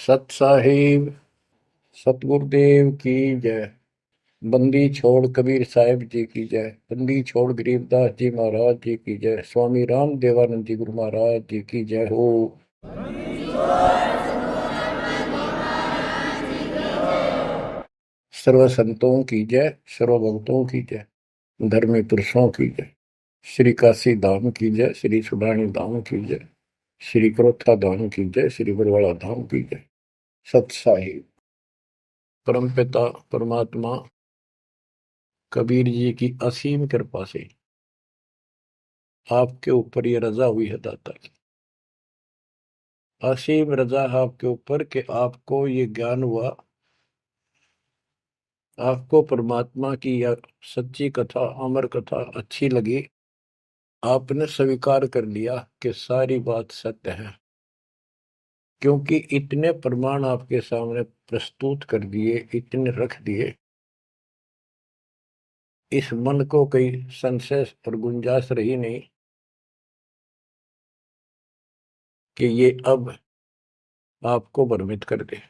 सत साहिब सतगुरुदेव की जय। बंदी छोड़ कबीर साहिब जी की जय। बंदी छोड़ गरीबदास जी महाराज जी की जय। स्वामी राम देवानंद जी गुरु महाराज जी की जय हो। सर्व संतों की जय, सर्व भक्तों की जय, धर्मी पुरुषों की जय। श्री काशी धाम की जय, श्री सुडानी धाम की जय, श्री क्रोथा धाम की जय, श्री बरवाड़ा धाम की जय। सत साहिब परमपिता परमात्मा कबीर जी की असीम कृपा से आपके ऊपर ये रजा हुई है दाता की। असीम रजा है आपके ऊपर कि आपको ये ज्ञान हुआ, आपको परमात्मा की यह सच्ची कथा, अमर कथा अच्छी लगी। आपने स्वीकार कर लिया कि सारी बात सत्य है, क्योंकि इतने प्रमाण आपके सामने प्रस्तुत कर दिए, इतने रख दिए, इस मन को कोई संशय और गुंजाइश रही नहीं कि ये अब आपको भ्रमित कर दे।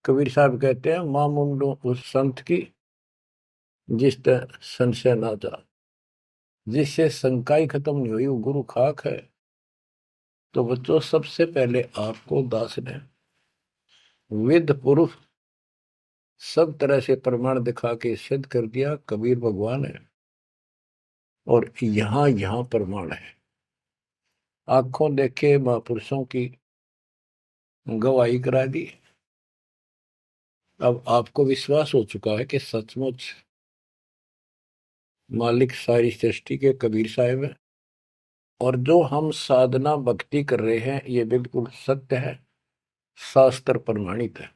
कबीर साहब कहते हैं, मां मुंडो उस संत की जिस तरह संशय ना जा, जिससे शंका ही खत्म नहीं हुई, वो गुरु खाक है। तो बच्चों, सबसे पहले आपको दास ने वेद पुरुष सब तरह से प्रमाण दिखा के सिद्ध कर दिया कबीर भगवान है। और यहां यहां प्रमाण है, आंखों देखे महापुरुषों की गवाही करा दी। अब आपको विश्वास हो चुका है कि सचमुच मालिक सारी सृष्टि के कबीर साहिब है, और जो हम साधना भक्ति कर रहे हैं ये बिल्कुल सत्य है, शास्त्र प्रमाणित है।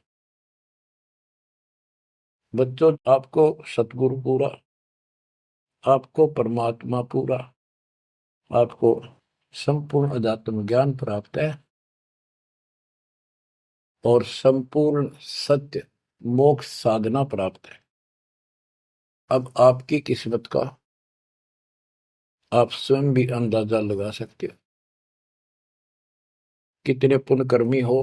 बच्चों, आपको सतगुरु पूरा, आपको परमात्मा पूरा, आपको संपूर्ण अध्यात्म ज्ञान प्राप्त है, और संपूर्ण सत्य मोक्ष साधना प्राप्त है। अब आपकी किस्मत का आप स्वयं भी अंदाजा लगा सकते हो। कितने पुण्यकर्मी हो,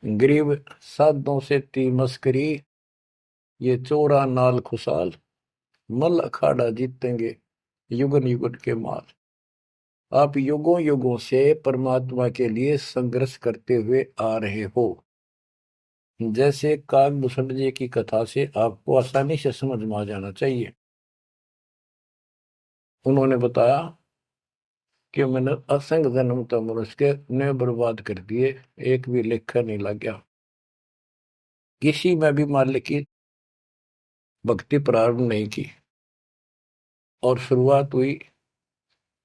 गरीब साधों से ती मस्करी, ये चोरा नाल खुशाल, मल अखाड़ा जीतेंगे युगन युगन के माल। आप युगों युगों से परमात्मा के लिए संघर्ष करते हुए आ रहे हो। जैसे काकभूषण जी की कथा से आपको आसानी से समझ में आ जाना चाहिए। उन्होंने बताया कि मैंने असंख्य जन्म तो मनुष्य के ने बर्बाद कर दिए, एक भी लेखा नहीं लग गया। किसी में भी मालिक की भक्ति प्रारंभ नहीं की, और शुरुआत हुई,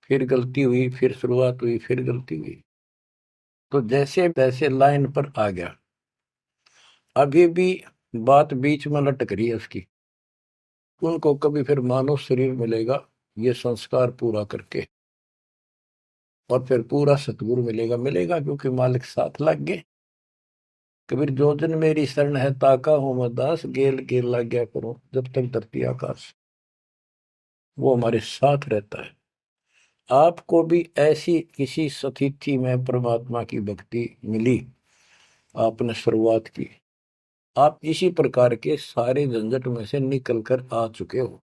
फिर गलती हुई, फिर शुरुआत हुई, फिर गलती हुई, तो जैसे तैसे लाइन पर आ गया। अभी भी बात बीच में लटक रही है उसकी। उनको कभी फिर मानव शरीर मिलेगा ये संस्कार पूरा करके, और फिर पूरा सतगुरु मिलेगा। मिलेगा क्योंकि मालिक साथ लग गए। कबीर जो जन मेरी शरण है ताका हूं मैं दास, गेल गेल लग गया करूं जब तक धरती आकाश। वो हमारे साथ रहता है। आपको भी ऐसी किसी स्थिति में परमात्मा की भक्ति मिली, आपने शुरुआत की, आप इसी प्रकार के सारे झंझट में से निकल कर आ चुके हो।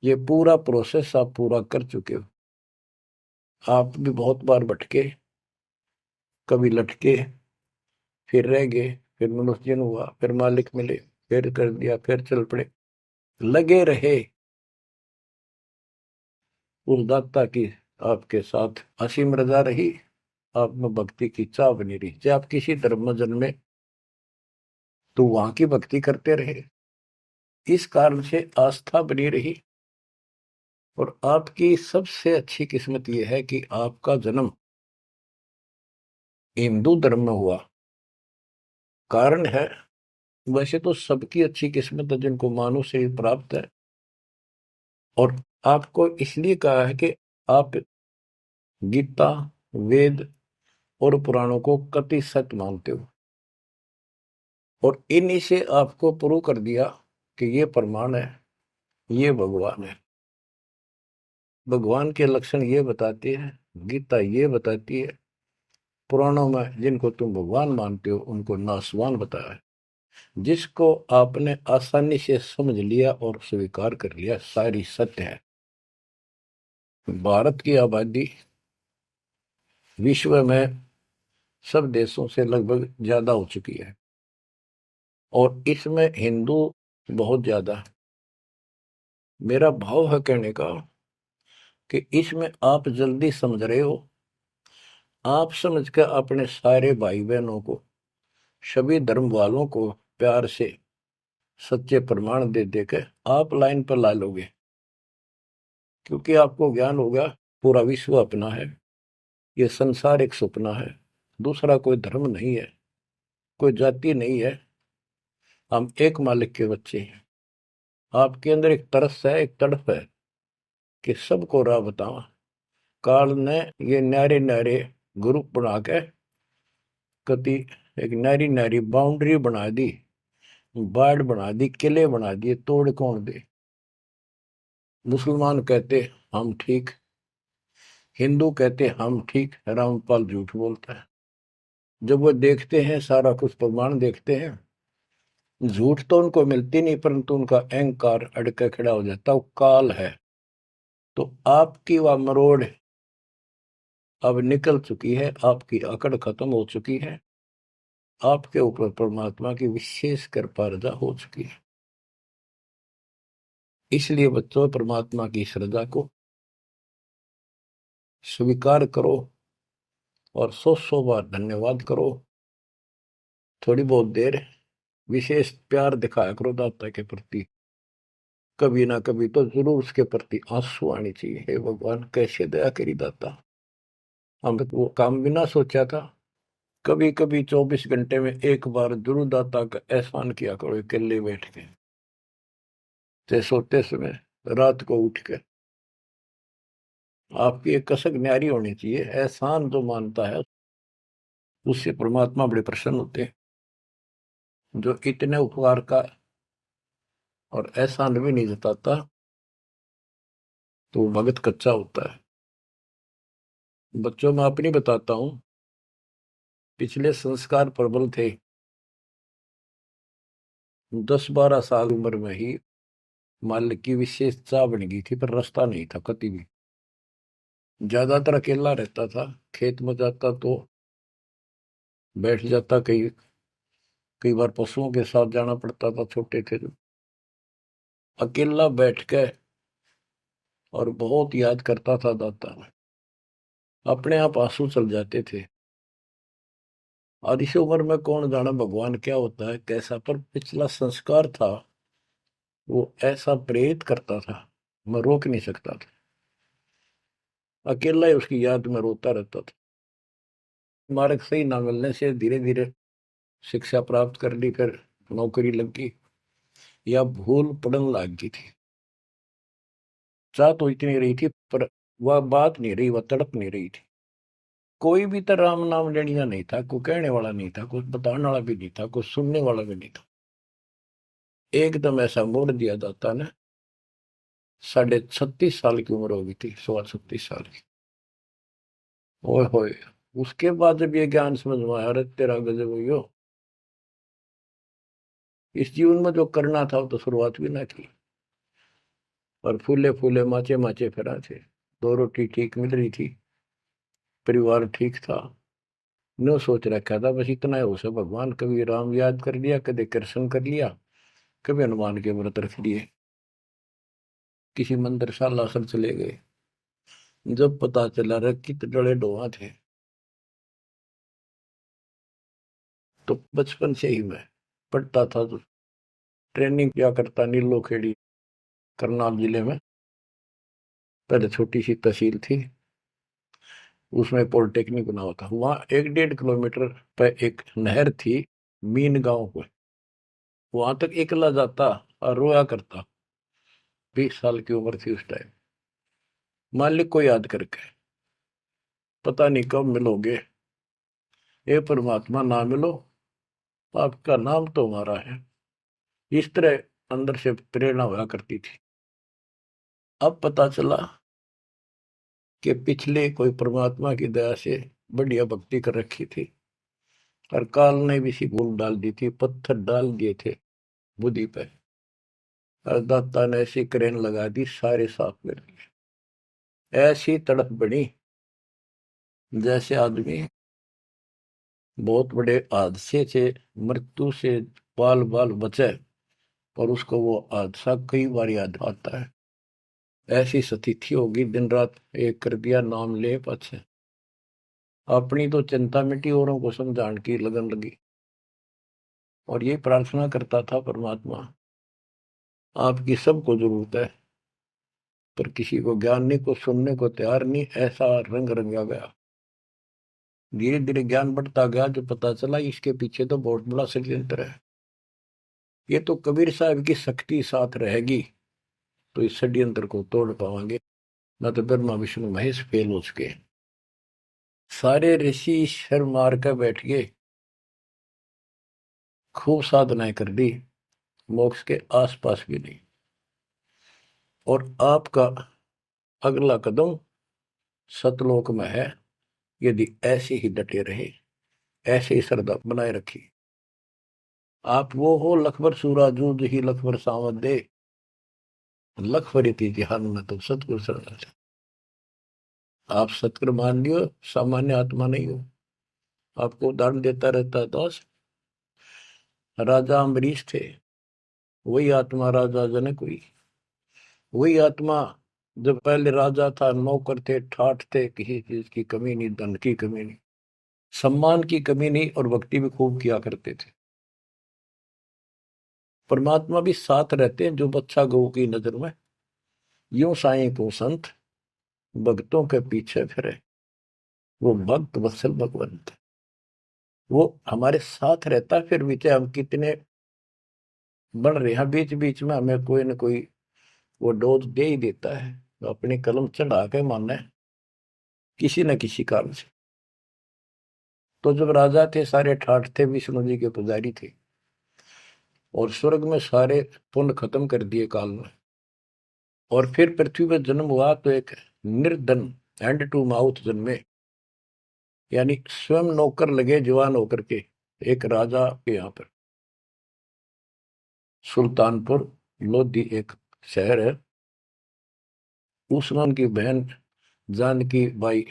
ये पूरा प्रोसेस आप पूरा कर चुके हो। आप भी बहुत बार भटके, कभी लटके, फिर रह गए, फिर मनुष्य जन्म हुआ, फिर मालिक मिले, फिर कर दिया, फिर चल पड़े। लगे रहे उस दाता की आपके साथ असीम रजा रही, आप में भक्ति की चाह बनी रही। चाहे आप किसी धर्म में जन्मे तो वहां की भक्ति करते रहे, इस कारण से आस्था बनी रही। और आपकी सबसे अच्छी किस्मत यह है कि आपका जन्म हिंदू धर्म में हुआ। कारण है, वैसे तो सबकी अच्छी किस्मत है जिनको मानव शरीर प्राप्त है, और आपको इसलिए कहा है कि आप गीता, वेद और पुराणों को कति सत्य मानते हो, और इन्हीं से आपको प्रूव कर दिया कि ये प्रमाण है, ये भगवान है। भगवान के लक्षण ये बताते हैं, गीता ये बताती है, पुराणों में जिनको तुम भगवान मानते हो उनको नासवान बताया है। जिसको आपने आसानी से समझ लिया और स्वीकार कर लिया, सारी सत्य है। भारत की आबादी विश्व में सब देशों से लगभग ज्यादा हो चुकी है और इसमें हिंदू बहुत ज्यादा है। मेरा भाव है कहने का कि इसमें आप जल्दी समझ रहे हो। आप समझ कर अपने सारे भाई बहनों को, सभी धर्म वालों को प्यार से सच्चे प्रमाण दे देकर आप लाइन पर ला लोगे, क्योंकि आपको ज्ञान होगा पूरा विश्व अपना है, ये संसार एक सपना है, दूसरा कोई धर्म नहीं है, कोई जाति नहीं है, हम एक मालिक के बच्चे हैं। आपके अंदर एक तरस है, एक तड़प है कि सबको राह बतावा। काल ने ये न्यारे न्यारे ग्रुप बना के कति एक नारी नारी बाउंड्री बना दी, बाढ़ बना दी, किले बना दिए, तोड़ कौन दे। मुसलमान कहते हम ठीक, हिंदू कहते हम ठीक, रामपाल झूठ बोलता है। जब वो देखते हैं सारा कुछ प्रमाण देखते हैं, झूठ तो उनको मिलती नहीं, परंतु उनका अहंकार अड़के खड़ा हो जाता, वो काल है। तो आपकी वह मरोड़ अब निकल चुकी है, आपकी अकड़ खत्म हो चुकी है, आपके ऊपर परमात्मा की विशेष कृपा रजा हो चुकी है। इसलिए बच्चों, परमात्मा की श्रद्धा को स्वीकार करो और 100 बार धन्यवाद करो। थोड़ी बहुत देर विशेष प्यार दिखाया करो दाता के प्रति, कभी ना कभी तो जरूर उसके प्रति आंसू आनी चाहिए। हे भगवान, कैसे दया करी दाता, हमने वो काम बिना सोचा था। कभी कभी 24 घंटे में एक बार जरूर दाता का एहसान किया करो, अकेले बैठ के, चाहे सोते समय, रात को उठ के। आपकी एक कसक न्यारी होनी चाहिए। एहसान जो मानता है उससे परमात्मा बड़े प्रसन्न होते हैं। जो इतने उपकार का और एहसान भी नहीं जताता तो भगत कच्चा होता है। बच्चों में अपनी बताता हूं, पिछले संस्कार प्रबल थे। 10-12 साल उम्र में ही माल की विशेष चाह बन गई थी, पर रास्ता नहीं था कति भी। ज्यादातर अकेला रहता था, खेत में जाता तो बैठ जाता, कई बार पशुओं के साथ जाना पड़ता था, छोटे थे जो। अकेला बैठ के और बहुत याद करता था दाता, अपने आप आंसू चल जाते थे। और इस उम्र में कौन जाना भगवान क्या होता है कैसा, पर पिछला संस्कार था वो ऐसा प्रेरित करता था, मैं रोक नहीं सकता था। अकेला ही उसकी याद में रोता रहता था। मार्ग सही ना मिलने से धीरे धीरे शिक्षा प्राप्त कर ली, फिर नौकरी लगी या भूल पड़न लग गई थी। चाह तो इतनी रही थी पर वह बात नहीं रही, वह तड़प नहीं रही थी। कोई भी तो राम नाम लेनिया नहीं था, कोई कहने वाला नहीं था, कुछ बताने वाला भी नहीं था, कुछ सुनने वाला भी नहीं था। एकदम ऐसा मोड़ दिया दाता ने। 36.5 साल की उम्र हो गई थी, 36.5 साल की। ओए होए, उसके बाद जब ये ज्ञान समझ में आया, अरे तेरा गजब हुई, इस जीवन में जो करना था वो तो शुरुआत भी ना की। और फूले फूले माचे माचे फिरा थे, 2 रोटी ठीक मिल रही थी, परिवार ठीक था। नो सोच रखा था बस इतना है उसे, भगवान कभी राम याद कर लिया, कभी कृष्ण कर लिया, कभी हनुमान के व्रत रख लिए, किसी मंदिर शाला सब चले गए। जब पता चला रे कित डले डोहा थे, तो बचपन से ही मैं पढ़ता था, तो ट्रेनिंग क्या करता नीलो खेड़ी, करनाल जिले में। पहले छोटी सी तहसील थी, उसमें पॉलिटेक्निक बना हुआ था। वहां 1-1.5 किलोमीटर पे एक नहर थी, मीन गांव को। वहां तक एकला जाता और रोया करता। 20 साल की उम्र थी उस टाइम। मालिक को याद करके, पता नहीं कब मिलोगे, ये परमात्मा ना मिलो, आपका नाम तो हमारा है। इस तरह अंदर से प्रेरणा हुआ करती थी। अब पता चला कि पिछले कोई परमात्मा की दया से बढ़िया भक्ति कर रखी थी, और काल ने भी सी भूल डाल दी थी, पत्थर डाल दिए थे बुद्धि पे, और दाता ने ऐसी क्रेन लगा दी, सारे साफ कर दिए। ऐसी तड़प बनी जैसे आदमी बहुत बड़े हादसे से, मृत्यु से बाल बाल बचे और उसको वो हादसा कई बार याद आता है। ऐसी स्थिति होगी, दिन रात एक कर दिया, नाम ले पाछे। अपनी तो चिंता मिटी, औरों को समझाने की लगन लगी। और ये प्रार्थना करता था, परमात्मा आपकी सबको जरूरत है, पर किसी को ज्ञानी को सुनने को तैयार नहीं। ऐसा रंग रंगा गया, धीरे धीरे ज्ञान बढ़ता गया, जो पता चला इसके पीछे तो बहुत बड़ा षड्यंत्र है। ये तो कबीर साहब की शक्ति साथ रहेगी तो इस षड्यंत्र को तोड़ पाएंगे, न तो ब्रह्मा विष्णु महेश फेल हो चुके। सारे ऋषि शर मार कर बैठ गए, खूब साधनाएं कर दी, मोक्ष के आसपास भी नहीं। और आपका अगला कदम सतलोक में है, यदि ऐसे ही डटे रहे, ऐसे ही श्रद्धा बनाए रखी। आप वो हो लखबर सूराजूद ही लखबर सावत दे, लखबर तिहान में तो सतगुरु शरण। आप सतगुरु मान लियो, सामान्य आत्मा नहीं हो। आपको उदाहरण देता रहता है दास। राजा अम्बरीश थे, वही आत्मा राजा जनक हुई। वही आत्मा जब पहले राजा था, नौकर थे, ठाठ थे, किसी चीज की कमी नहीं, धन की कमी नहीं, सम्मान की कमी नहीं, और भक्ति भी खूब किया करते थे। परमात्मा भी साथ रहते हैं जो बच्चा गौ की नजर में। यूं साईं को संत भक्तों के पीछे फिरे, वो भक्त वत्सल भगवंत। वो हमारे साथ रहता है, फिर भी चाहे हम कितने बढ़ रहे हैं, बीच बीच में हमें कोई न कोई वो डोज दे ही देता है, तो अपनी कलम चढ़ा के मानना है किसी न किसी कारण से। तो जब राजा थे, सारे ठाठ थे, विष्णु जी के पुजारी थे, और स्वर्ग में सारे पुण्य खत्म कर दिए काल में, और फिर पृथ्वी पर जन्म हुआ तो एक निर्धन हैंड टू माउथ जन्मे, यानी स्वयं नौकर लगे जवान होकर के। एक राजा के यहाँ पर सुल्तानपुर लोधी एक शहर है, उसमें उनकी बहन जानकी बाई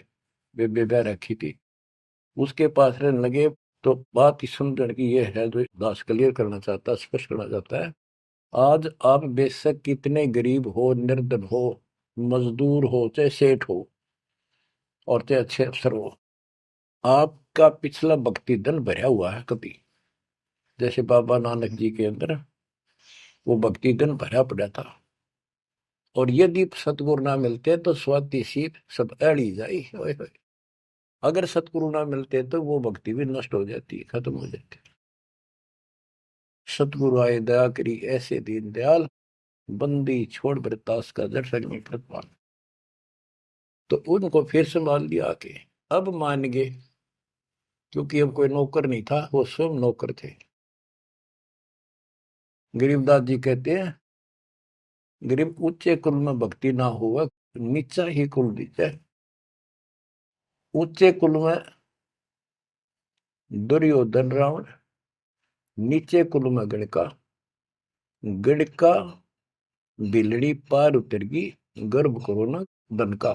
बेबे रखी थी, उसके पास रहने लगे। तो बात इस समझने की ये है, जो दास क्लियर करना चाहता है, स्पष्ट करना चाहता है। आज आप बेशक कितने गरीब हो, निर्धन हो, मजदूर हो, चाहे सेठ हो, और चाहे अच्छे अफसर हो, आपका पिछला भक्ति धन भरा हुआ है कभी। जैसे बाबा नानक जी के अंदर वो भक्ति धन भरा पड़ा था, और यदि सतगुरु ना मिलते तो स्वाति सी सब अड़ी जाई। अगर सतगुरु ना मिलते तो वो भक्ति भी नष्ट हो जाती, खत्म हो जाती। सतगुरु आए दया करी ऐसे दीन दयाल, बंदी छोड़ बरतास का जड़ संग प्रतिपाल। तो उनको फिर संभाल लिया आके, अब मान गए, क्योंकि अब कोई नौकर नहीं था, वो स्वयं नौकर थे। गरीबदास जी कहते हैं, गरीब ऊंचे कुल में भक्ति ना हुआ, नीचा ही कुल दीजिए। ऊंचे कुल में दुर्योधन रावण, नीचे कुल में गणका, गणका बिलड़ी पार उतर गई, गर्भ करो ना धन का।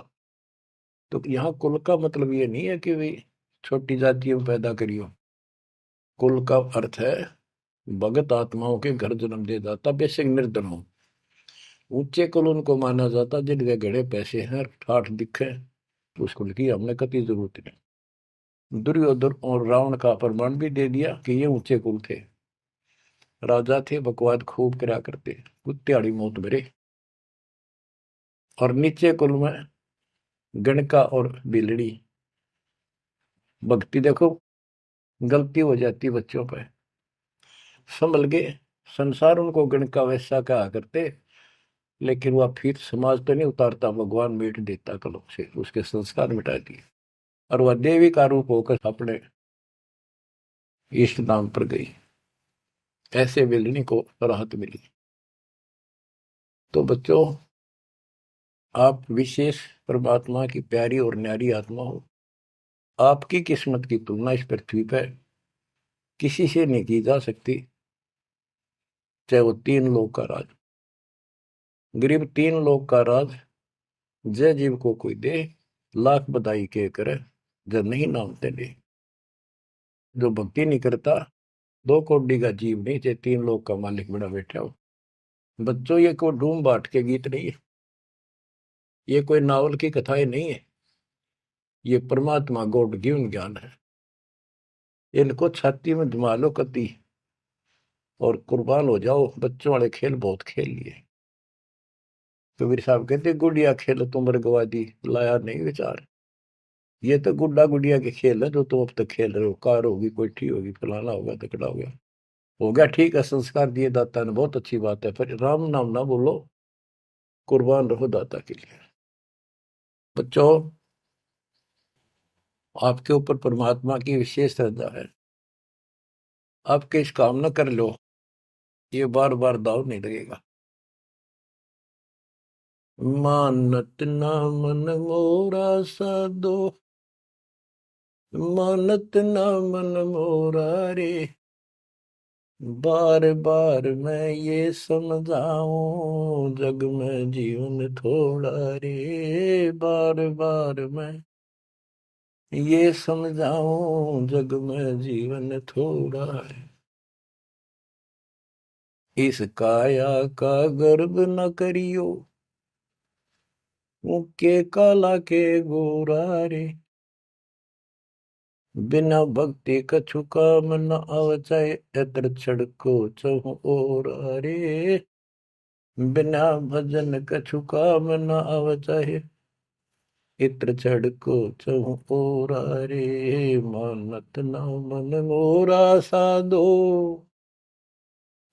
तो यहाँ कुल का मतलब ये नहीं है कि भाई छोटी जातियों में पैदा करियो। कुल का अर्थ है भगत आत्माओं के घर जन्म दे जाता, बेशक निर्धन हो। ऊंचे कुल उनको माना जाता जिनके घड़े पैसे हैं, ठाठ दिखे, तो उस कुल की हमने कति जरूरत नहीं। दुर्योधन और रावण का प्रमाण भी दे दिया कि ये ऊंचे कुल थे, राजा थे, बकवाद खूब करा करते, कुत्तेआड़ी मौत भरे। और नीचे कुल में गणका और बिलड़ी, भक्ति देखो गलती हो जाती बच्चों पर, संभल गए। संसार उनको गणका वैसा कहा करते, लेकिन वह फिर समाज तो नहीं उतारता, भगवान मिट देता कलम से, उसके संस्कार मिटा दिए, और वह देवी का रूप होकर अपने इष्ट धाम पर गई। ऐसे बिलनी को राहत मिली। तो बच्चों, आप विशेष परमात्मा की प्यारी और न्यारी आत्मा हो। आपकी किस्मत की तुलना इस पृथ्वी पर किसी से नहीं की जा सकती, चाहे वो तीन लोग का राज। गरीब तीन लोग का राज जय जीव को कोई दे, लाख बधाई के करे, जब नहीं नामते ले। जो भक्ति नहीं करता, दो कौड़ी का जीव नहीं, चाहे तीन लोग का मालिक बड़ा बैठा हो। बच्चों, ये कोई डूम बाट के गीत नहीं है, ये कोई नावल की कथाएं नहीं है, ये परमात्मा गॉड गिवन ज्ञान है। इनको छाती में जमा लो कति और कुर्बान हो जाओ। बच्चों वाले खेल बहुत खेल लिए। कबीर साहब कहते गुड़िया खेल तुम गवा दी, लाया नहीं विचार। ये तो गुड्डा गुड़िया के खेल है जो तुम अब तक खेल रहे हो। कार होगी, कोठी होगी, फलाना होगा, तकड़ा हो गया ठीक है। संस्कार दिए दाता ने, बहुत अच्छी बात है, पर राम नाम ना बोलो, कुर्बान रहो दाता के लिए। बच्चों, आपके ऊपर परमात्मा की विशेष श्रद्धा है। आपके इस काम न कर लो, ये बार बार दाव नहीं लगेगा। मानत ना मन मोरा साधो, मानत ना मन मोरा रे। बार बार मैं ये समझाऊं, जग में जीवन थोड़ा रे। बार बार मैं ये समझाऊं, जग में जीवन थोड़ा है। इस काया का गर्व न करियो, मुक्के काला के गोरा रे। बिना भक्ति कछु काम न आवचाए, एतर छड़को चहु और रे। बिना भजन कछु काम न आवचाए, इत्र छड़को चहु और रे। मानत न मन मोरा साधो,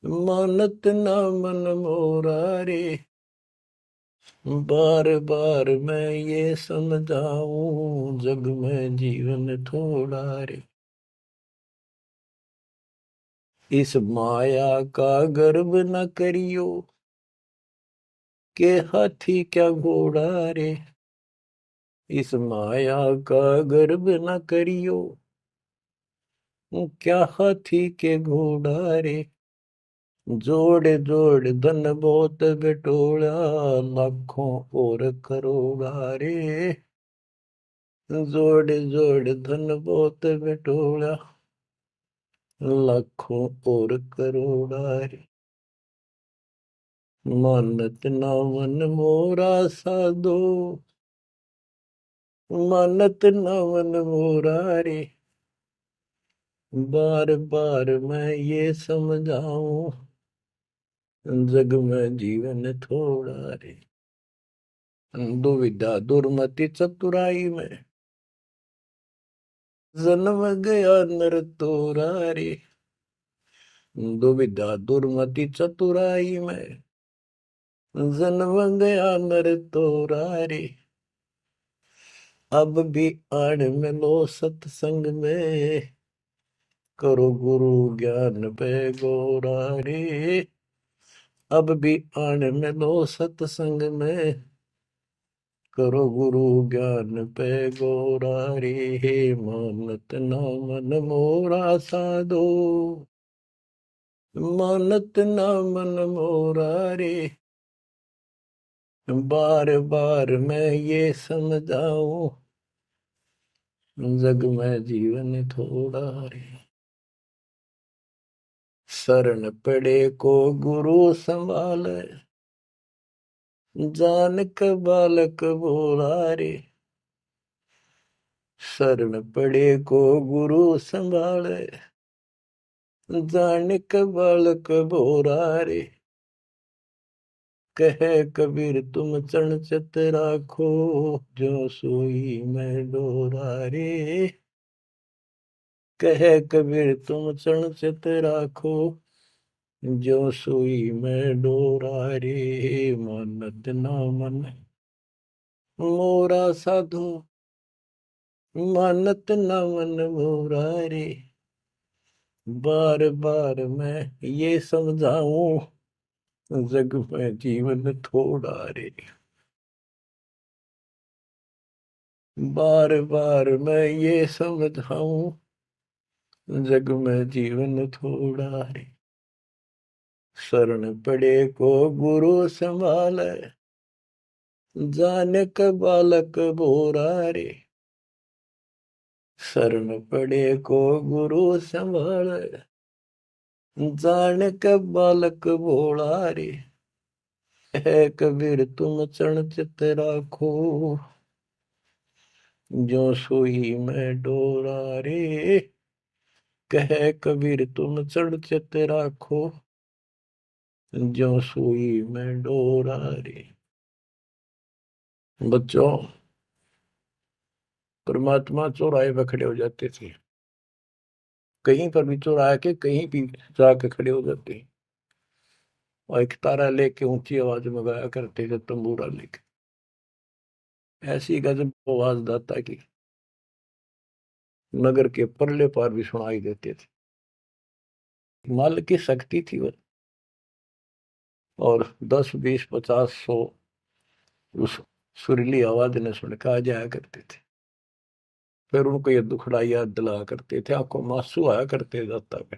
मानत न मन मोरा रे। बार बार मैं ये समझाऊं, जग में जीवन थोड़ा रे। इस माया का गर्व न करियो, के हाथी क्या घोड़ा रे। इस माया का गर्व न करियो, क्या हाथी के घोड़ा रे। जोड़ जोड़ धन बहुत बिटोड़ा, लाखों और करोड़ा रे। जोड़ जोड़ धन बहुत बिटोड़ा, लाखों और करोड़ा रे। मानत ना मन मोरा साधो, मानत ना मन मोरा रे। बार बार मैं ये समझाऊं, जग में जीवन थोड़ा रे। दुविधा दुर्मति चतुराई में, जन्म गया नर तोरा रे। दुविधा दुर्मति चतुराई में, जन्म गया नर तोरा रे। अब भी आड़ मिलो सत्संग में, करो गुरु ज्ञान पे गोरा रे। अब भी आड़ मिलो सत्संग में, करो गुरु ज्ञान पे गोरा रे। मानत ना मन मोरा साधो, मानत ना मन मोरा रे। बार बार मैं ये समझाऊं, जग में जीवन थोड़ा रे। शरण पड़े को गुरु संभाले, जान क बालक बोला रे। शरण पड़े को गुरु संभाले, जान क बालक बोरा रे। कहे कबीर तुम चरण चित राखो, जो सोई मैं डोरा रे। कहे कबीर तुम चरण चित राखो, जो सोई मैं डोरा रे। मानत ना मन मोरा साधो, मानत न मन मोरा रे। बार बार मैं ये समझाऊं, जग में जीवन थोड़ा रे। बार बार मैं ये समझाऊं, जग में जीवन थोड़ा रे। शरण पड़े को गुरु संभाले, जाने का बालक बोरा रे। शरण पड़े को गुरु संभाले, जाने का बालक बोला रे। है कबीर तुम चरण चित राखो, जो सोई में डोरा रे। कहे कबीर तुम चढ़ चित राखो, जो सुई में डोरा रे। बच्चों, परमात्मा चौराहे पर खड़े हो जाते थे, कहीं पर भी चौराहे के कहीं भी जाके खड़े हो जाते हैं, और एक तारा लेके ऊंची आवाज में गाया करते थे, तंबूरा लेके। ऐसी गजब आवाज दाता की नगर के परले पार भी सुनाई देते थे। माल की शक्ति थी वो, और 10 20 50 100 उस सुरीली आवाज ने सुन के आ जाया करते थे। फिर उनको ये दुखड़ा याद दिलाया करते थे, आंखों में आंसू आया करते दाता के,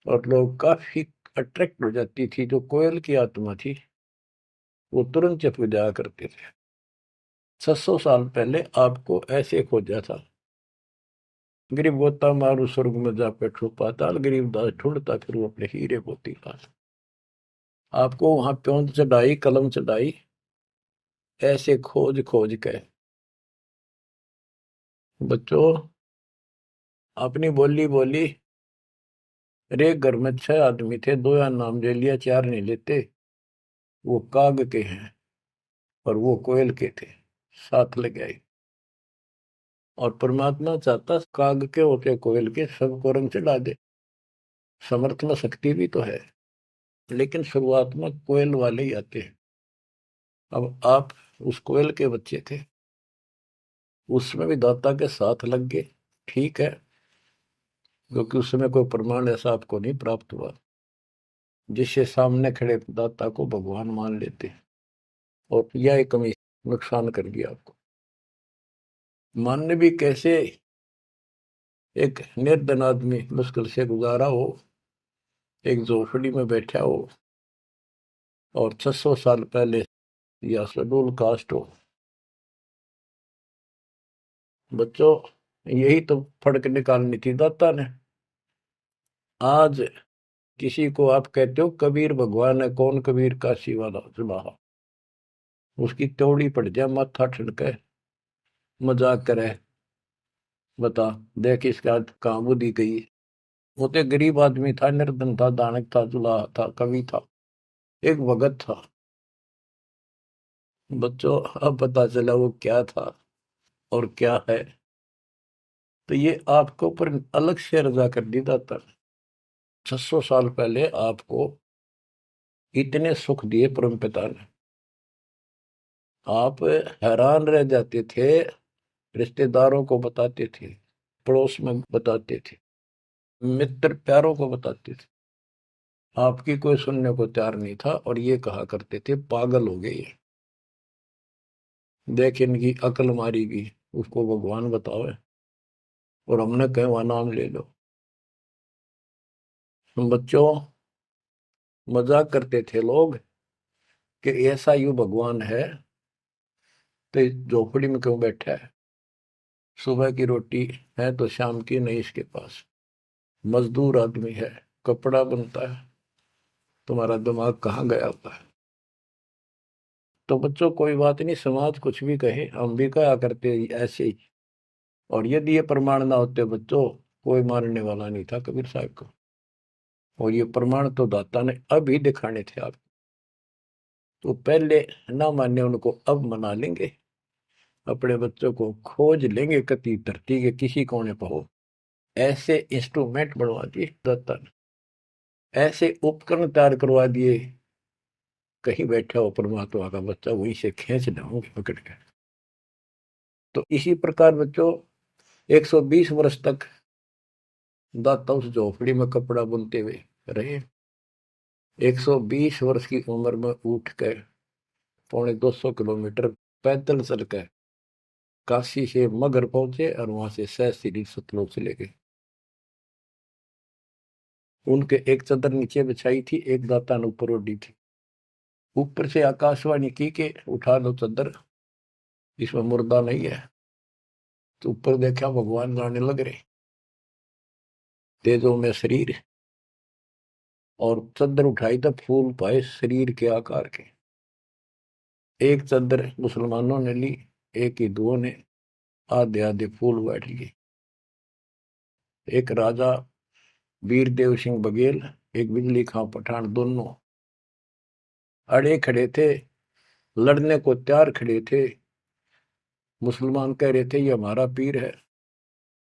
और लोग काफी अट्रैक्ट हो जाती थी। जो कोयल की आत्मा थी वो तुरंत चप जाया करते थे। 600 साल पहले आपको ऐसे खोजा था, गरीब गोता मारू स्वर्ग में जा बैठो पाताल, गरीब दास ढूंढता फिर वो अपने हीरे मोती पास। आपको वहां प्योंद चढ़ाई, कलम चढ़ाई, ऐसे खोज खोज के। बच्चों, अपनी बोली बोली। रे घर में 6 आदमी थे, 2 या नाम ले लिया, 4 नहीं लेते। वो काग के हैं और वो कोयल के थे, साथ लग गए। और परमात्मा चाहता काग के होते कोयल के सबको रंग चढ़ा दे। समर्थ में शक्ति भी तो है, लेकिन शुरुआत में कोयल वाले ही आते हैं। अब आप उस कोयल के बच्चे थे, उसमें भी दाता के साथ लग गए, ठीक है, क्योंकि उस समय कोई प्रमाण ऐसा आपको नहीं प्राप्त हुआ जिससे सामने खड़े दाता को भगवान मान लेते, और यह एक कमी नुकसान कर गया आपको। मानने भी कैसे, एक निर्धन आदमी मुश्किल से गुजारा हो, एक झोपड़ी में बैठा हो, और 600 साल पहले या शेड्यूल कास्ट हो। बच्चों, यही तो फर्क निकालनी थी दाता ने। आज किसी को आप कहते हो कबीर भगवान है, कौन कबीर काशी वाला जुलाहा, उसकी त्योड़ी पड़ जाए, माथा ठनके, मजाक करे, बता देख इसका कहाँ बुद्धि गई। वो तो गरीब आदमी था, निर्धन था, दानक था, जुलाहा था, कवि था, एक भगत था। बच्चों, अब पता चला वो क्या था और क्या है। तो ये आपके ऊपर अलग से रजा कर दी दाता। 600 साल पहले आपको इतने सुख दिए परमपिता ने, आप हैरान रह जाते थे, रिश्तेदारों को बताते थे, पड़ोस में बताते थे, मित्र प्यारों को बताते थे। आपकी कोई सुनने को तैयार नहीं था, और ये कहा करते थे पागल हो गए ये, देख इनकी अकल मारी गई, उसको भगवान बताओ, और हमने कहे वह नाम ले लो। बच्चों, मजाक करते थे लोग कि ऐसा यू भगवान है तो इस झोपड़ी में क्यों बैठा है, सुबह की रोटी है तो शाम की नहीं इसके पास, मजदूर आदमी है, कपड़ा बनता है, तुम्हारा दिमाग कहाँ गया होता है। तो बच्चों, कोई बात नहीं, समाज कुछ भी कहे, हम भी कहा करते ऐसे ही। और यदि ये प्रमाण ना होते बच्चों, कोई मारने वाला नहीं था कबीर साहब को। और ये प्रमाण तो दाता ने अब ही दिखाने थे आपको, तो पहले ना माने उनको अब मना लेंगे, अपने बच्चों को खोज लेंगे कति धरती के किसी कोने पर हो। ऐसे इंस्ट्रूमेंट बनवा दिए दाता ने, ऐसे उपकरण तैयार करवा दिए, कहीं बैठा हो परमात्मा का बच्चा वहीं से खींच लाऊंगे पकड़ के। तो इसी प्रकार बच्चों, 120 वर्ष तक दाता उस झोपड़ी में कपड़ा बुनते हुए रहे। 120 वर्ष की उम्र में उठ कर 250 किलोमीटर पैदल चल कर काशी से मगर पहुंचे और वहां से सहस्त्री सतलोक चले गए। उनके एक चादर नीचे बिछाई थी, एक दाता ने ऊपर ओढ़ी थी। ऊपर से आकाशवाणी की के उठा लो चादर, इसमें मुर्दा नहीं है। तो ऊपर देखा भगवान जाने लग रहे, तेजों में शरीर, और चादर उठाई तो फूल पाए शरीर के आकार के। एक चादर मुसलमानों ने ली, एक हिंदुओं ने, आधे आधे फूल बैठ लिए। एक राजा वीरदेव सिंह बघेल, एक बिजली खां पठान, दोनों अड़े खड़े थे, लड़ने को तैयार खड़े थे। मुसलमान कह रहे थे ये हमारा पीर है,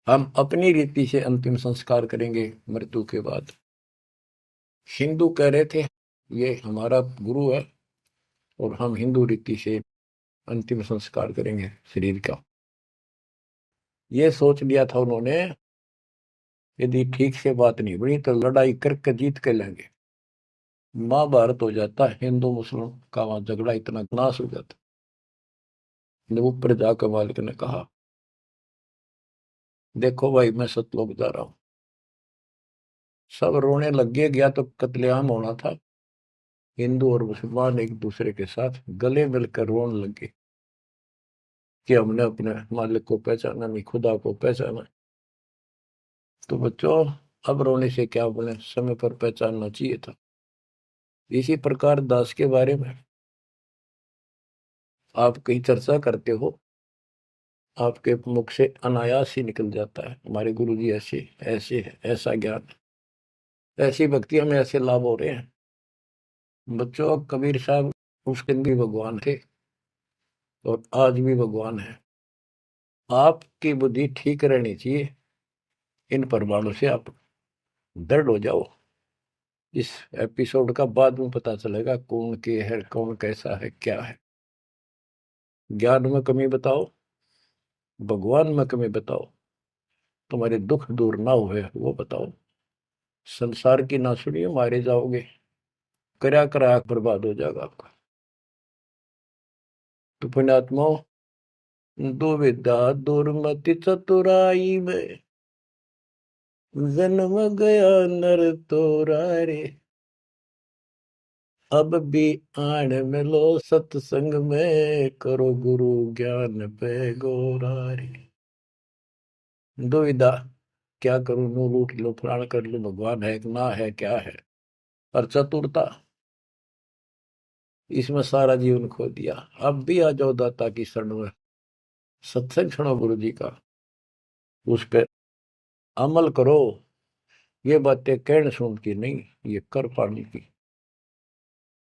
हम अपनी रीति से अंतिम संस्कार करेंगे मृत्यु के बाद। हिंदू कह रहे थे ये हमारा गुरु है और हम हिंदू रीति से अंतिम संस्कार करेंगे शरीर का। ये सोच लिया था उन्होंने, यदि ठीक से बात नहीं बनी तो लड़ाई करके जीत के लेंगे। महाभारत हो जाता, हिंदू मुस्लिम का वहां झगड़ा इतना नाश हो जाता। ऊपर जाकर मालिक ने कहा देखो भाई मैं सतलोक जा रहा हूं। सब रोने लग गया तो कत्लेआम होना था। हिंदू और मुसलमान एक दूसरे के साथ गले मिलकर रोने लगे कि हमने अपने मालिक को पहचाना नहीं, खुदा को पहचाना। तो बच्चों अब रोने से क्या बोले, समय पर पहचानना चाहिए था। इसी प्रकार दास के बारे में आप कहीं चर्चा करते हो, आपके मुख से अनायास ही निकल जाता है हमारे गुरु जी ऐसे ऐसे है, ऐसा ज्ञान, ऐसी भक्ति हमें ऐसे लाभ हो रहे हैं। बच्चों कबीर साहब उस दिन भी भगवान थे और आज भी भगवान है। आपकी बुद्धि ठीक रहनी चाहिए, इन प्रमाणों से आप दृढ़ हो जाओ। इस एपिसोड का बाद में पता चलेगा कौन के है, कौन कैसा है, क्या है। ज्ञान में कमी बताओ, भगवान में कमी बताओ, तुम्हारे दुख दूर ना हुए वो बताओ। संसार की ना सुनिए, मारे जाओगे, करा करा बर्बाद हो जाएगा आपका। तो पुण्यात्मा, दुविधा दुर्मति चतुराई में जन्म गया नर तोरा रे। अब भी आण मिलो सत्संग में, करो गुरु ज्ञान पे गोरा रे। दुविधा, क्या करूं, नू लूट लो, फलाण कर लो, भगवान है कि ना है, क्या है। और चतुरता, इसमें सारा जीवन खो दिया। अब भी आ जाओ दाता की शरण में, सत्संग सुनो गुरु जी का, उस पर अमल करो। ये बातें कहने सुन की नहीं, ये कर पाने की।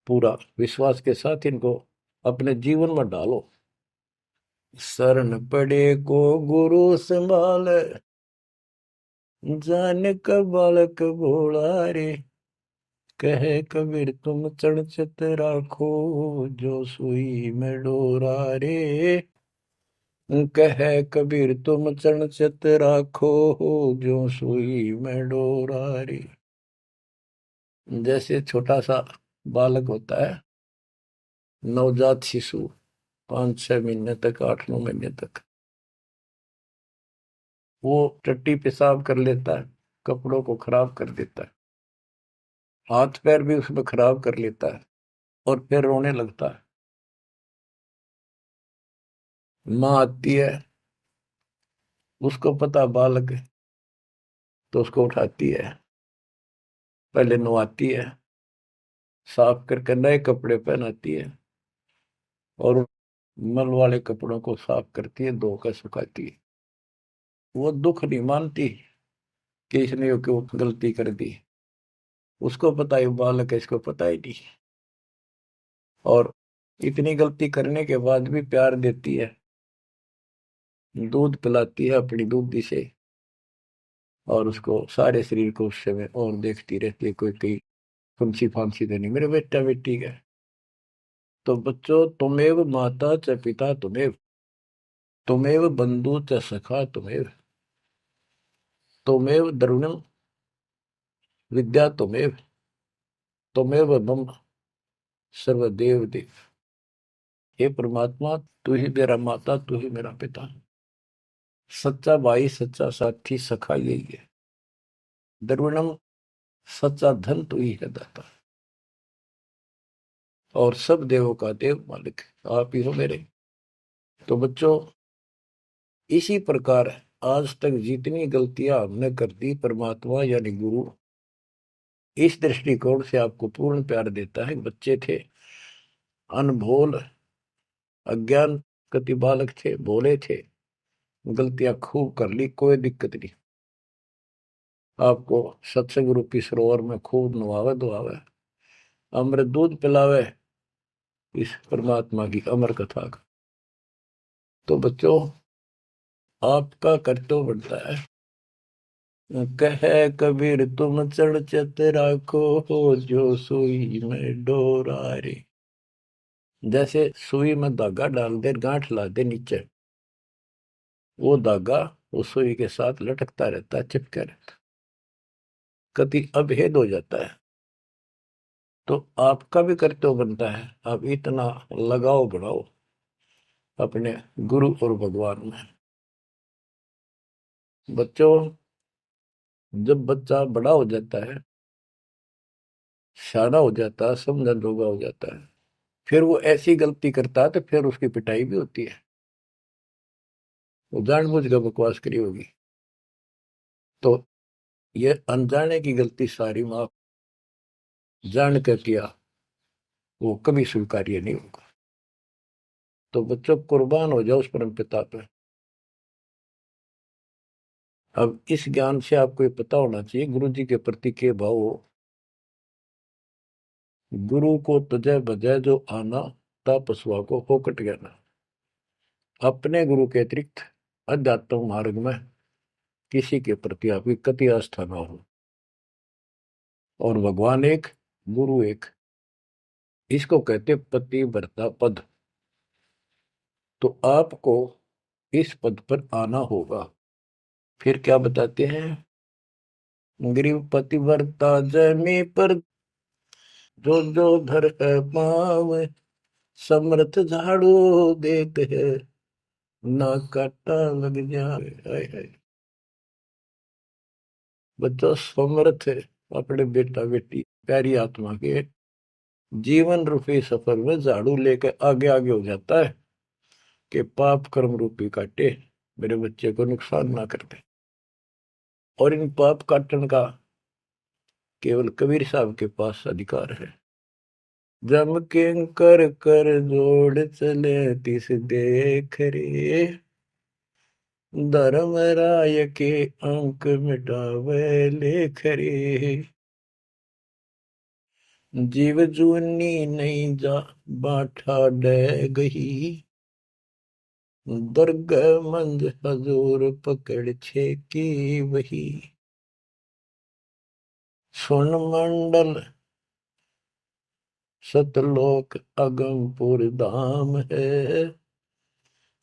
पूरा विश्वास के साथ इनको अपने जीवन में डालो। शरण पड़े को गुरु संभाल, जान का बालक भोला रे। कहे कबीर तुम चढ़ राखो, जो सुई में डोरा रे। कहे कबीर तुम चढ़ राखो, जो सुई में डोरा रे। जैसे छोटा सा बालक होता है, नवजात शिशु, 5-6 महीने तक, 8-9 महीने तक, वो टट्टी पेशाब कर लेता है, कपड़ों को खराब कर देता है, हाथ पैर भी उसमें खराब कर लेता है और फिर रोने लगता है। माँ आती है, उसको पता बालक है, तो उसको उठाती है, पहले नहलाती है, साफ करके नए कपड़े पहनाती है और मल वाले कपड़ों को साफ करती है, धोकर सुखाती है। वो दुख नहीं मानती कि इसने क्यों गलती कर दी, उसको पता है बालक है, इसको पता ही नहीं। और इतनी गलती करने के बाद भी प्यार देती है, दूध पिलाती है अपनी दूधी से, और उसको सारे शरीर को उस समय और देखती रहती है, कोई कहीं फुंसी फांसी तो नहीं, मेरे बेटा बेटी है। तो बच्चों, तुमेव माता च पिता तुमेव, तुमेव बंधु च सखा तुमेव, तुमेव द्रविणम विद्या तुमेव, तुमेव मम सर्वदेव देव। हे परमात्मा, तू ही मेरा माता, तू ही मेरा पिता, सच्चा भाई, सच्चा साथी, सखा यही है। द्रविणम, सच्चा धन तू ही है दाता, और सब देवों का देव मालिक आप ही हो मेरे। तो बच्चों, इसी प्रकार आज तक जितनी गलतियां हमने कर दी, परमात्मा यानी गुरु इस दृष्टिकोण से आपको पूर्ण प्यार देता है। बच्चे थे, अनभोल, अज्ञान कति बालक थे, भोले थे, गलतियां खूब कर ली, कोई दिक्कत नहीं। आपको सत्संग रूपी सरोवर में खूब नवावे धोआवे, अमृत दूध पिलावे इस परमात्मा की अमर कथा का। तो बच्चों, आपका कर्तव्य बनता है, कहे कबीर तुम चढ़ चत राखो, जो सुई में डोरा रे। जैसे सुई में धागा डाल दे, गांठ ला दे नीचे, वो धागा उस सुई के साथ लटकता रहता है, चिपका रहता है, कभी अभेद हो जाता है। तो आपका भी कर्तव्य बनता है, आप इतना लगाव बढ़ाओ अपने गुरु और भगवान में। बच्चों, जब बच्चा बड़ा हो जाता है, शाना हो जाता है, समझन जोगा हो जाता है, फिर वो ऐसी गलती करता है तो फिर उसकी पिटाई भी होती है। वो जानबूझ कर बकवास करी होगी, तो ये अनजाने की गलती सारी माफ, जान कर किया वो कभी स्वीकार्य नहीं होगा। तो बच्चों, कुर्बान हो जाओ उस परम पिता पे। अब इस ज्ञान से आपको ये पता होना चाहिए गुरु जी के प्रति के भाव हो। गुरु को तजय बजय जो आना, तापसवा को फोकट ज्ञाना। अपने गुरु के अतिरिक्त अध्यात्म मार्ग में किसी के प्रति आपकी कति आस्था ना हो। और भगवान एक, गुरु एक, इसको कहते पतिव्रता पद। तो आपको इस पद पर आना होगा। फिर क्या बताते हैं, गरीब पतिव्रता जमी पर, जो जो धर है पाव, समर्थ झाड़ू देते है, ना काटा लग जाए। हाय हाय। बच्चों, समर्थ है अपने बेटा बेटी प्यारी आत्मा के जीवन रूपी सफर में झाड़ू लेकर आगे आगे हो जाता है कि पाप कर्म रूपी काटे मेरे बच्चे को नुकसान ना करते। और इन पाप काटन का केवल कबीर साहब के पास अधिकार है। जम के कर कर जोड़ चले तिस देख रे, धर्म राय के अंक मिटावे लेख रे। जीव जूनी नहीं जा बाठा डे गही, दर्ग मंद हजूर पकड़ छे की वही। सुन मंडल सतलोक अगमपुर धाम है,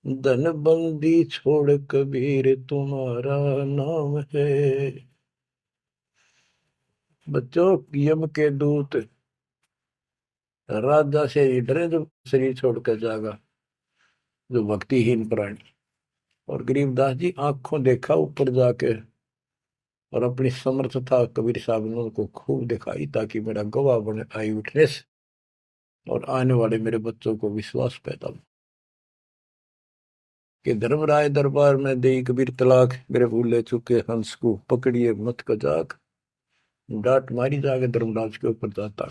धन बंदी छोड़ कबीर तुम्हारा नाम है। बच्चों, यम के दूत राजा से डरे जो शरीर छोड़कर जागा, जो भक्तिहीन प्राणी। और गरीबदास जी आंखों देखा ऊपर जाके, और अपनी समर्थता कबीर साहब ने उनको खूब दिखाई, ताकि मेरा गवाह बने आई विटनेस, और आने वाले मेरे बच्चों को विश्वास पैदा हो कि धर्मराय दरबार में दे कबीर तलाक, मेरे भूले चुके हंस को पकड़िए मत कजाक, डांट मारी जाके धर्मराज के ऊपर जाता।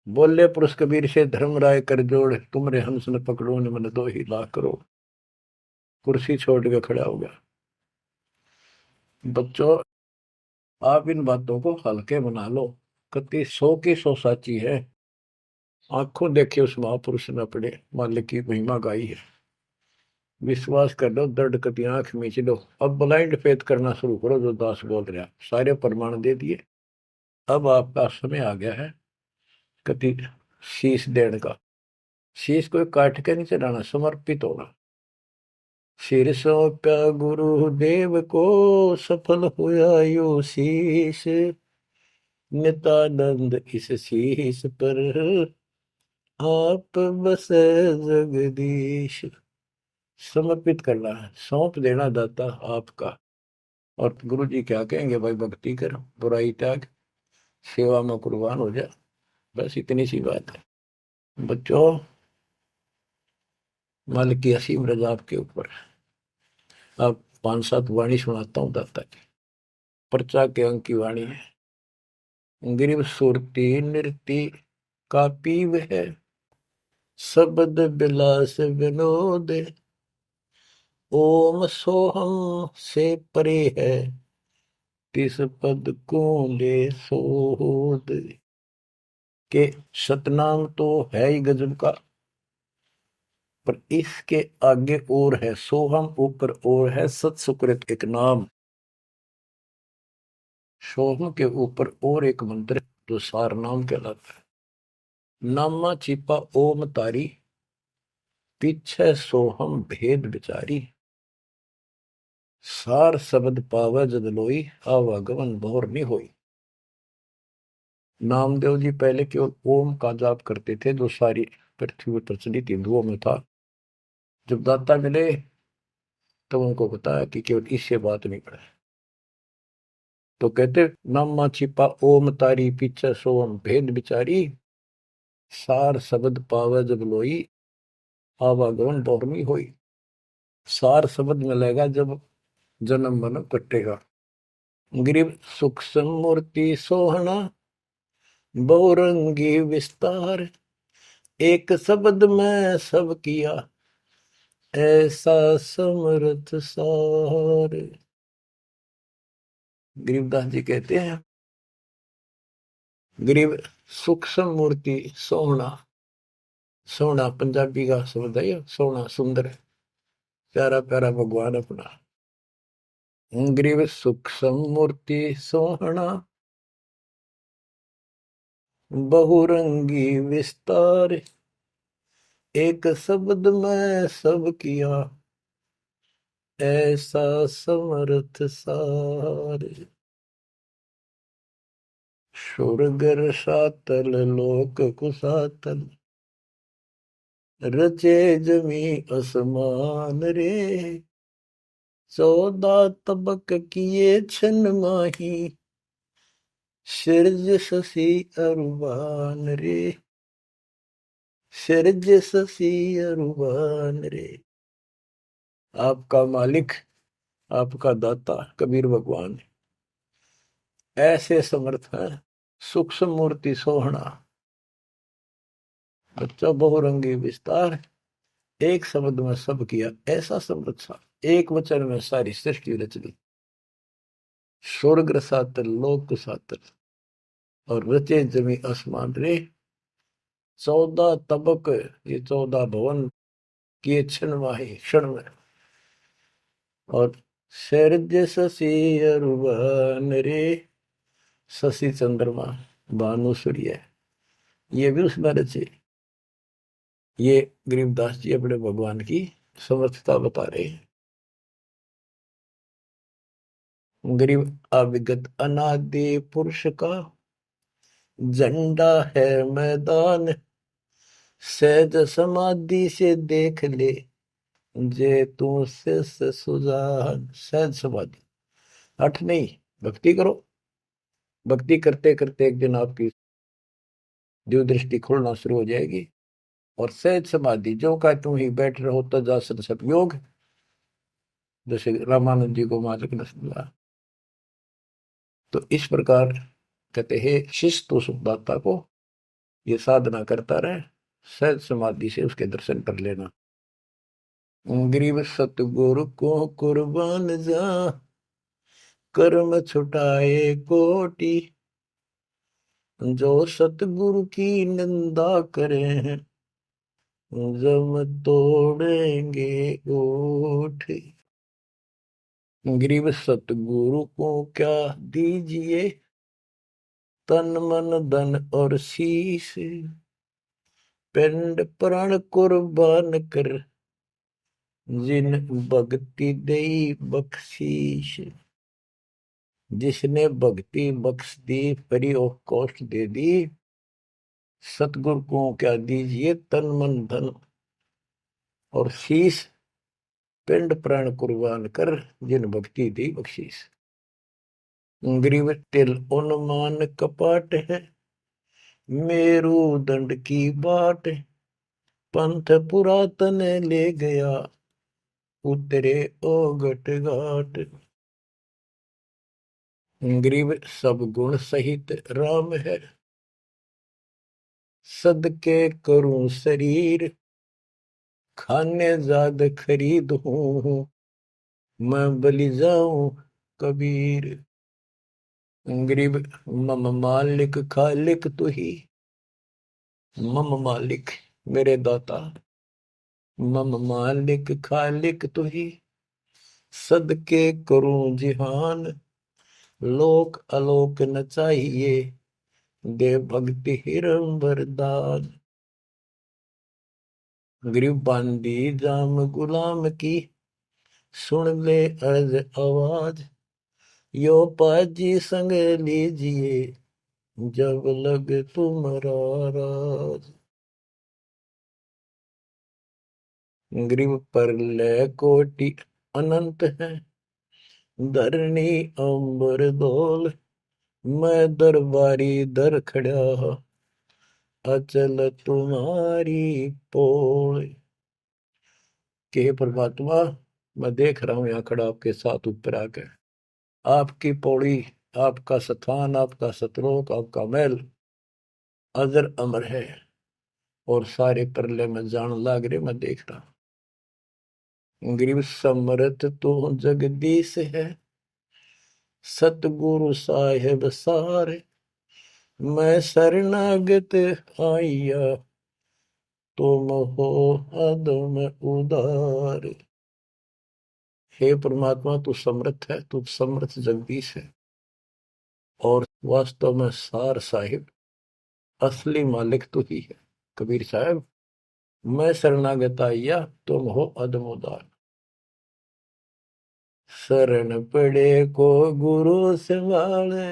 बोले पुरुष कबीर से धर्मराय कर जोड़, तुमरे हंस न पकड़ो ने मन 2 लाख करो। कुर्सी छोड़ के खड़ा हो गया। बच्चों, आप इन बातों को हल्के बना लो, कति 100 की 100 साची है। आंखों देखे उस महापुरुष ने अपने मालिक की महिमा गाई है। विश्वास कर लो, दर्द कति आंख मीच लो। अब ब्लाइंड फेथ करना शुरू करो, जो दास बोल रहा। सारे प्रमाण दे दिए, अब आपका समय आ गया है कति शीश देने का। शीश को काट के नहीं चढ़ाना, समर्पित होना। सिर सौंप्या गुरुदेव को, सफल हुआ यो शीश, नित्यानंद इस शीश पर आप बसे जगदीश। समर्पित करना है, सौंप देना दाता आपका। और गुरु जी क्या कहेंगे, भाई भक्ति कर, बुराई त्याग, सेवा में कुर्बान हो जा। बस इतनी सी बात है बच्चों। मालिक की असीम रजा आपके ऊपर। अब 5-7 वाणी सुनाता हूँ दाता की। पर्चा के अंक की वाणी है। गिरिव सुरती नृति का पीव है, शब्द बिलास विनोद। ओम सोहम से परे है, तिस पद को ले सोद। के सतनाम तो है ही गजब का, पर इसके आगे और है सोहम, ऊपर और है सत सुकृत एक नाम। सोहम के ऊपर और एक मंत्र जो सार नाम कहलाता है। नामा छिपा ओम तारी, पीछे सोहम भेद विचारी। सार शब्द पावे जद लोई, आवागमन भोर नहीं होई। नामदेव जी पहले केवल ओम का जाप करते थे, जो सारी पृथ्वी पर प्रचलित हिंदुओं में था। जब दाता मिले तो उनको बताया कि केवल इससे बात नहीं पड़े। तो कहते नामा छिपा ओम तारी, पीछे सोम भेद विचारी। सार शब्द पावे जब लोई, आवागमन बहुरमी होई। सार शब्द मिलेगा जब जन्म मन कटेगा। गिरिव सुख समूर्ति सोहना, बहुरंगी विस्तार। एक शब्द में सब किया, ऐसा समर्थ सार। गरीबदास जी कहते हैं, गरीब सूक्ष्म मूर्ति सोहना। सोहना पंजाबी का शब्द है, सोहना सुंदर, प्यारा प्यारा भगवान अपना। गरीब सूक्ष्म मूर्ति सोहना, बहुरंगी विस्तार। एक शब्द में सब किया, ऐसा समर्थ सार। सुरगर सातल लोक कुसातल, रचे जमी असमान रे। 14 तबक किए छन माही, सिरज शशि अरुबान रे। सिरज शशि अरुबान रे। आपका मालिक, आपका दाता कबीर भगवान ऐसे समर्थ है। सूक्ष्म मूर्ति सोहना, बच्चा बहुरंगी विस्तार। एक शब्द में सब किया, ऐसा समर्थ सा। एक वचन में सारी सृष्टि रच दी। स्वर्ग सातल लोक सातल, और रचे जमी आसमान रे। 14 तबक, ये 14 भवन किए क्षण माही, क्षण में। और शरज शशि अरुण रे। शशि चंद्रमा, भानु सूर्य, ये भी उसमें रचे। ये गरीबदास जी अपने भगवान की समर्थता बता रहे हैं। गरीब अविगत अनादि पुरुष का, झंडा है मैदान। सहज समाधि से देख ले, जे तू से सुजान। सहज समाधि, हठ नहीं, भक्ति करो। भक्ति करते करते एक दिन आपकी दिव्य दृष्टि खुलना शुरू हो जाएगी। और सहज समाधि, जो का तुम ही बैठ रहो तजासर सब योग, जैसे रामानंद जी को मालिक ने समझा। तो इस प्रकार कहते हैं शिष्य तो सुखदाता को ये साधना करता रहे, सहज समाधि से उसके दर्शन कर लेना। गरीब सतगुरु को कुर्बान जा, कर्म छुटाए कोटि। जो सतगुरु की निंदा करें, जम तोड़ेंगे ओठ। गरीब सतगुरु को क्या दीजिए, तन मन धन और शीश। पिंड प्राण कुर्बान कर, जिन भक्ति दई बख्शीश। जिसने भक्ति बख्श दी, फ्री ऑफ कॉस्ट दे दी, सतगुरु को क्या दीजिए तन मन धन, और शीश पिंड प्राण कुर्बान कर, जिन भक्ति दी बख्शीस। ग्रीव तिल उन्मान कपाट है, मेरू दंड की बाट, पंथ पुरातन ले गया, उतरे ओगट घाट। ग्रीव सब गुण सहित राम है, सदके करूं शरीर, खाने जाद खरीद हूं, मैं बलि जाऊं कबीर। ग्रीब मम मालिक खालिक तू ही, मम मालिक मेरे दाता, मम मालिक खालिक तू ही, सदके करूं जिहान, लोक अलोक न चाहिए, दे भक्ति हिरम वरदान। ग्रीब बांदी जाम गुलाम की, सुन ले अर्ज आवाज, यो पाजी संग लीजिए, जब लग तुम्हारा राज। ग्रीव पर ले कोटि अनंत है, धरणी अंबर धोल, मैं दरबारी दर खड़ा, अचल तुम्हारी पोल। के परमात्मा, मैं देख रहा हूं यहाँ खड़ा आपके साथ ऊपर आकर, आपकी पौड़ी, आपका स्थान, आपका सतलोक, आपका महल अजर अमर है, और सारे परले में जान लाग रहे, मैं देख रहा हूं। ग्रीव समरथ तो जगदीश है, सतगुरु साहेब सारे, मैं शरणागत आइया, तुम हो अदम उदार। हे परमात्मा, तू समर्थ है, तू समर्थ जगदीश है, और वास्तव में सार साहिब असली मालिक तू ही है। कबीर साहब, मैं शरणागत आइया, तुम हो अदम उदार। शरण पड़े को गुरु संभाले,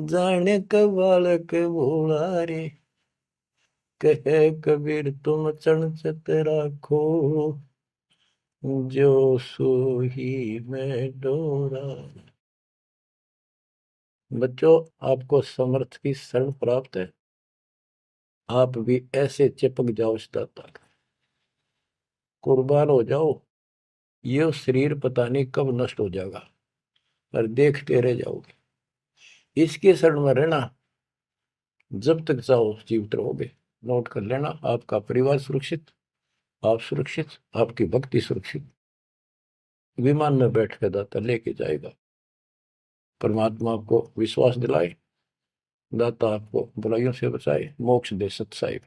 जाने का बालक भोला रे, कहे कबीर तुम चणचत राखो, जो सोही में डोरा। बच्चों, आपको समर्थ की शरण प्राप्त है, आप भी ऐसे चिपक जाओ इस दाता, कुर्बान हो जाओ। ये शरीर पता नहीं कब नष्ट हो जाएगा, पर देखते रह जाओगे। इसके शरण में रहना, जब तक चाहो जीवित रहोगे। नोट कर लेना, आपका परिवार सुरक्षित, आप सुरक्षित, आपकी भक्ति सुरक्षित। विमान में बैठ कर दाता लेके जाएगा। परमात्मा आपको विश्वास दिलाए, दाता आपको बुराइयों से बचाए, मोक्ष दे सत साहिब।